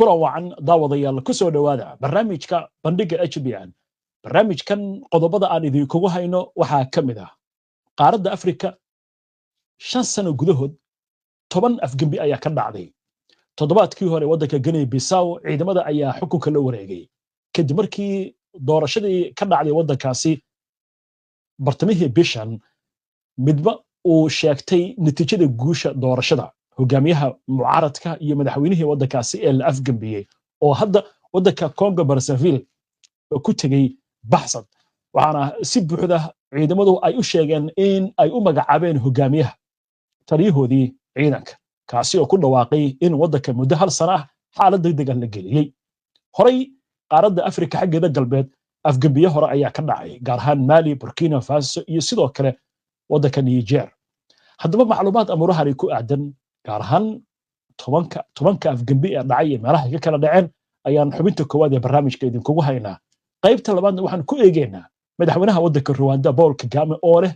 kula wacan daawadayaal ku soo dhawaada barnaamijka bandhiga HBN. barnaamijkan qodobada aan idinkugu hayno waxaa ka mid ah qaaradda Afrika 5 sano gudahood 10 afgembi ayaa ka dhacday. toddobaadkii hore waddanka Guinea Bissau ciidamada ayaa xukunka la wareegay kadib markii doorashadii ka dhacday waddankaasi bartamihii bishan midba uu sheegtay natiijada guusha doorashada hogaamiyaha mucaaradka iyo madaxweynihii waddankaasi ee la afgambiyey oo hadda waddanka Congo Brazzaville ku tagay baxsad waxaana si buuxda ciidamadu ay u sheegeen in ay u magacaabeen hogaamiyaha taliyahoodii ciidanka kaasi oo ku dhawaaqay in waddanka muddo hal sano ah xaalad degdeg ah la geliyay horay qaaradda Afrika xaggeeda galbeed afgambiye hore ayaa ka dhacay gaar ahaan Mali, Burkina Faso iyo sidoo kale waddanka Niger. haddaba macluumaad amurahan ku aadan gaar ahaan tobanka afgambi ee dhacay meelaha ka kala dhaceen ayaan xubinta koowaad ee barnaamijka idinkugu haynaa. qaybta labaadna waxaan ku eegaynaa madaxweynaha waddanka Rwanda Paul Kagame oo leh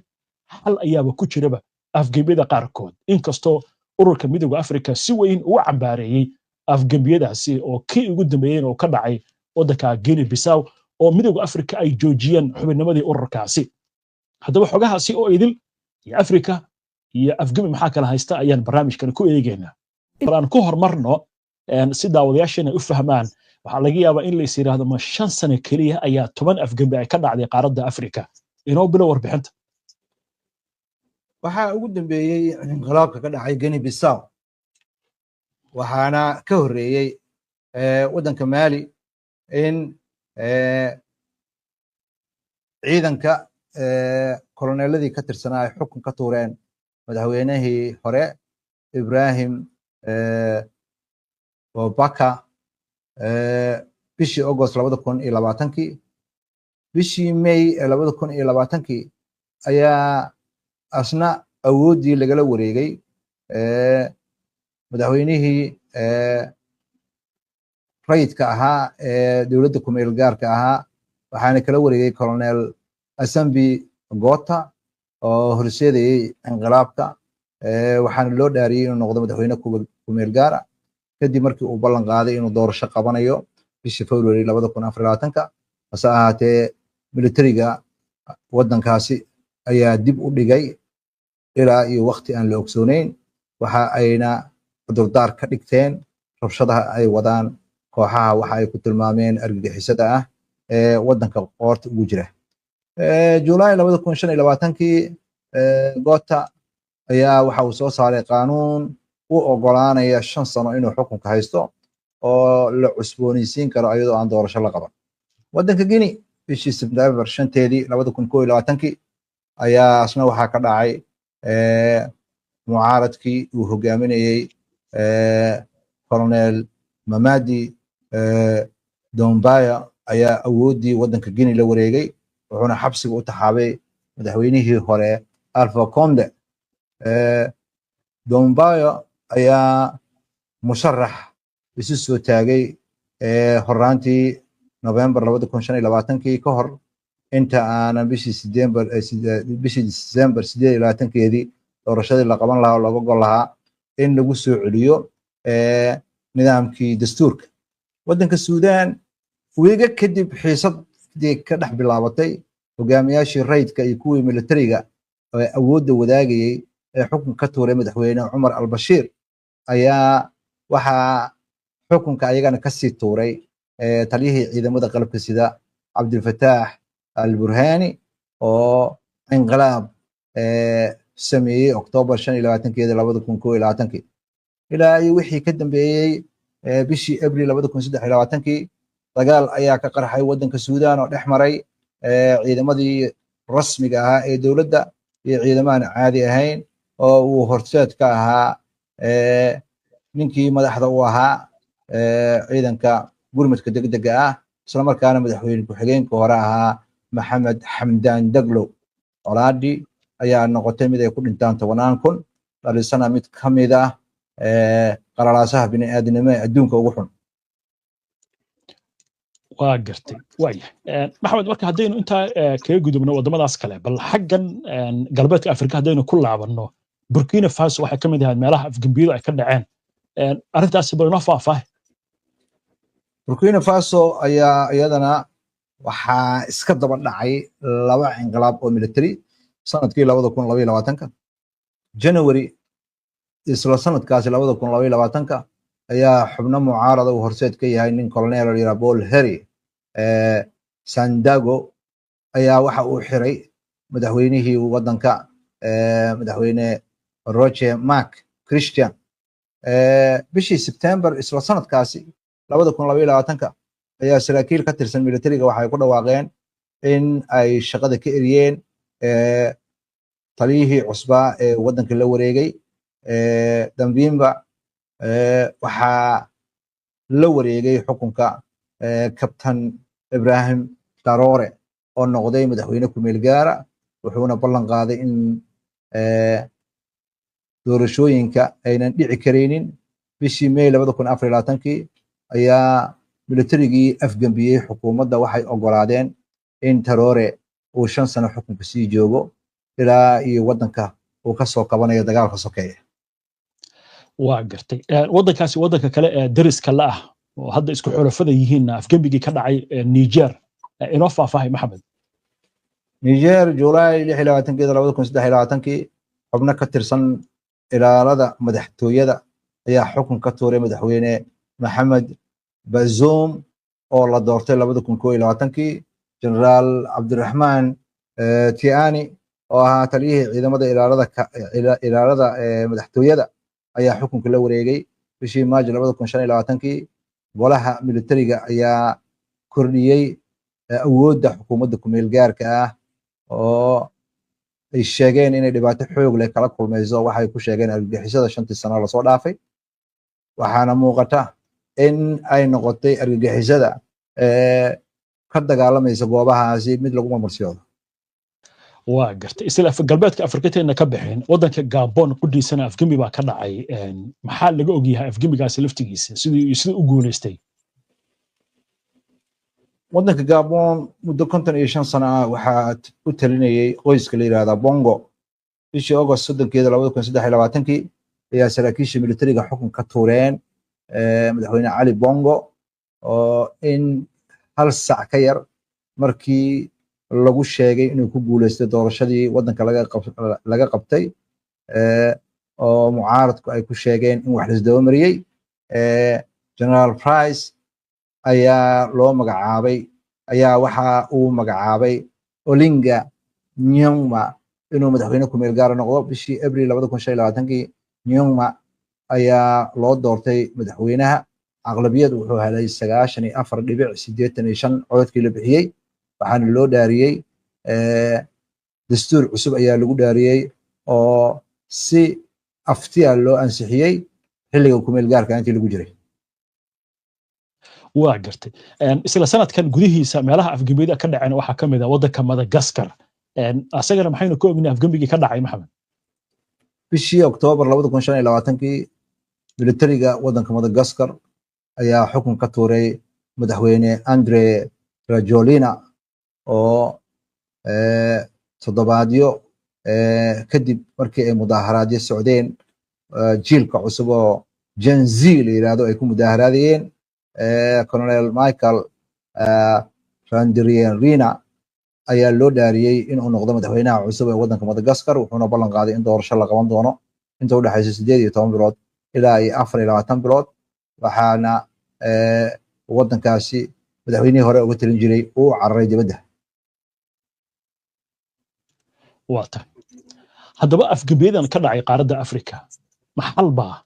hal ayaaba ku jiraba afgambiyada qaarkood inkastoo ururka midowga Afrika si weyn ugu cambaareeyay afgambiyadaasi oo kii ugu dambeeyay oo ka dhacay waddanka Guinea Bissau oo midowga Afrika ay joojiyeen xubinnimadii ururkaasi. haddaba xogahaasi oo idil iyo Afrika iyo afgambi maxaa kala haysta ayaan barnaamijkan ku eegaynaa. aan ku hormarno si daawadayaashana u fahmaan waxaa laga yaabaa in la is yiraahdo ma 5 sano kaliya ayaa 10 afgambi ay ka dhacday qaaradda Afrika. inoo bilo warbixinta. waxaa ugu dambeeyay inqilaabka ka dhacay Guinea Bissau waxaana ka horeeyay waddanka Mali in ciidanka koloneeladii ka tirsanaa ay xukun ka tuureen madaxweynihii hore Ibrahim Boubacar bishii August 2020 bishii May 2020 ayaa asna awoodii lagala wareegay madaxweynihii rayidka ahaa ee dowladda ku meel gaarka ahaa waxaana kala wareegay colonel Asambi Gota oo horseedayay inqilaabka waxaana loo dhaariyay inuu noqdo madaxweyne ku meel gaar ah kadib markii uu ballan qaaday inuu doorasho qabanayo bishii February 2024 hase ahaatee militariga waddankaasi ayaa dib u dhigay ilaa iyo waqti aan la ogsooneyn waxa ayna cudurdaar ka dhigteen rabshadaha ay wadaan kooxaha waxa ay ku tilmaameen argagixisada ah ee waddanka qoorta ugu jira. July 2025 Gota ayaa waxa uu soo saaray qaanuun u ogolaanaya 5 sano inuu xukunka haysto oo la cusboonaysiin karo iyadoo aan doorasho la qaban. waddanka Guinea bishii September 5teedii 2021 ayaa asna waxaa ka dhacay mucaaradkii uu hogaaminayay Colonel Mamadi Doumbouya ayaa awoodii waddanka Guinea la wareegay wuxuuna xabsiga u taxaabay madaxweynihii hore Alpha Conde. Doumbouya ayaa musharax isu soo taagay horaantii November 2025 ka hor inta aanan bishii December 28 doorashadii la qaban lahaa oo laga gol lahaa in lagu soo celiyo nidaamkii dastuurka. waddanka Suudaan weega kadib xiisadii ka dhex bilaabatay hogaamiyaashii rayidka iyo kuwii militariga ee awoodda wadaagayay ee xukun ka tuuray madaxweyne Umar al-Bashir ayaa waxaa xukunka ayagana ka sii tuuray taliyihii ciidamada qalabka sida Abdel Fattah al-Burhani oo inqilaab sameeyay October 25 ilaa iyo wixii ka dambeeyay bishii April 2023 dagaal ayaa ka qarxay waddanka Suudaan oo dhex maray ciidamadii rasmiga ahaa ee dowladda iyo ciidamaan caadi ahayn oo uu horseed ka ahaa ninkii madaxda u ahaa ciidanka gurmadka degdega ah isla markaana madaxweyne ku-xigeenka hore ahaa Maxamed Xamdaan Daglo. Olaadi ayaa noqotay mid ay ku dhintaan 10,000 dhalisana mid ka mid ah qalalaasaha bini'aadanimo ee adduunka ugu xun. waa gartay waaya maxamed marka haddaynu intaa kaga gudubno wadamadaas kale bal xaggan galbeedka Afrika haddaynu ku laabanno Burkina Faso waxay ka mid ahayd meelaha afgambiyadu ay ka dhaceen arrintaasi bal inoo faahfaahay. burkina faso ayaa iyadana waxaa iska daba dhacay laba inqilaab oo military sanadkii 2022 January isla sanadkaasi 2022 ayaa xubno mucaarada uu horseed ka yahay nin colonel la yiraahdo Paul Henri Sandago ayaa waxa uu xiray madaxweynihii wadanka madaxweyne Roger Marc Christian bishii September isla sanadkaasi 2022 ayaa saraakiil ka tirsan militariga waxay ku dhawaaqeen in ay shaqada ka eriyeen taliyihii cusbaa ee wadanka la wareegay Dambimba waxaa la wareegay xukunka Captain Ibrahim Traoré oo noqday madaxweyne ku meel gaara wuxuuna ballan qaaday in doorashooyinka aynan dhici kareynin bishii May 2024 ayaa militarigii afgambiyey xukuumadda waxay ogolaadeen in Traoré uu 5 sano xukunka sii joogo ilaa iyo wadanka uu ka soo kabanayo dagaalka sokeeye waa gartay wadankaasi wadanka kale ee dariska la ah oo hadda isku xulafada yihiin afgambigii ka dhacay Niger inoo faahfaahay Maxamed Niger July 2023 xubno ka tirsan ilaalada madaxtooyada ayaa xukun ka tuuray madaxweyne Maxamed Bazoum oo la doortay 2021 General Abdurrahman Tiani oo ahaa taliyihii ciidamada ilaalada madaxtooyada ayaa xukunka la wareegay bishii Maajo 2025 golaha militariga ayaa kordhiyey awoodda xukuumadda ku meel gaarka ah oo ay sheegeen inay dhibaato xoog leh kala kulmayso waxay ku sheegeen argagixisada 5 sano la soo dhaafay waxaana muuqata in ay noqotay argagixisada ka dagaalamaysa goobahaasi mid lagu marmarsiyoodo waa gartay isla galbeedka Afrikateena ka bixin wadanka Gabon qudhiisana afgambi baa ka dhacay maxaa laga ogyahay afgambigaasi laftigiisa sidii u guuleystay wadanka Gabon muddo 55 sano waxaa u talinayay qoyska la yiraahdo Bongo bishii August 2023 ayaa saraakiisha militariga xukun ka tuureen madaxweyne Ali Bongo oo in hal sac ka yar markii lagu sheegay inuu ku guuleystay doorashadii wadanka laga qabtay oo mucaaradku ay ku sheegeen in wax la isdaba mariyay General Price ayaa waxa uu magacaabay Olinga Nyong'ma inuu madaxweyne ku meel gaar noqdo bishii April 2025 Nyong'ma ayaa loo doortay madaxweynaha aqlabiyad wuxuu helay 94.85 codadkii la bixiyay waxaana loo dhaariyay dastuur cusub ayaa lagu dhaariyay oo si aftiya loo ansixiyay xilliga ku meel gaarka intii lagu jiray waa gartay isla sanadkan gudihiisa meelaha afgambiyada ka dhaceen waxa kamid ah wadanka Madagascar asagana maxaynu ku ognahay afgambigii ka dhacay Maxamed bishii October 2025 militariga wadanka Madagascar ayaa xukun ka tuuray madaxweyne Andre Rajoelina oo toddobaadyo kadib markii ay mudaaharaadyo socdeen jiilka cusub oo Gen Z la yiraahdo ay ku mudaaharaadayeen Colonel Michael Randrianrina ayaa loo dhaariyay inuu noqdo madaxweynaha cusub ee wadanka Madagascar wuxuuna ballan qaaday in doorasho la qaban doono inta u dhaxaysa 18 bilood ilaa 24 bilood waxaana wadankaasi madaxweynihii hore uga talin jiray uu cararay dibadda waata haddaba afgambiyadan ka dhacay qaaradda Afrika maxal baa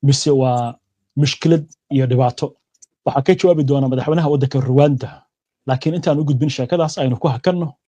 mise waa mushkilad iyo dhibaato waxa ka jawaabi doona madaxweynaha wadanka Rwanda laakiin intaan u gudbin sheekadaas aynu ku hakanno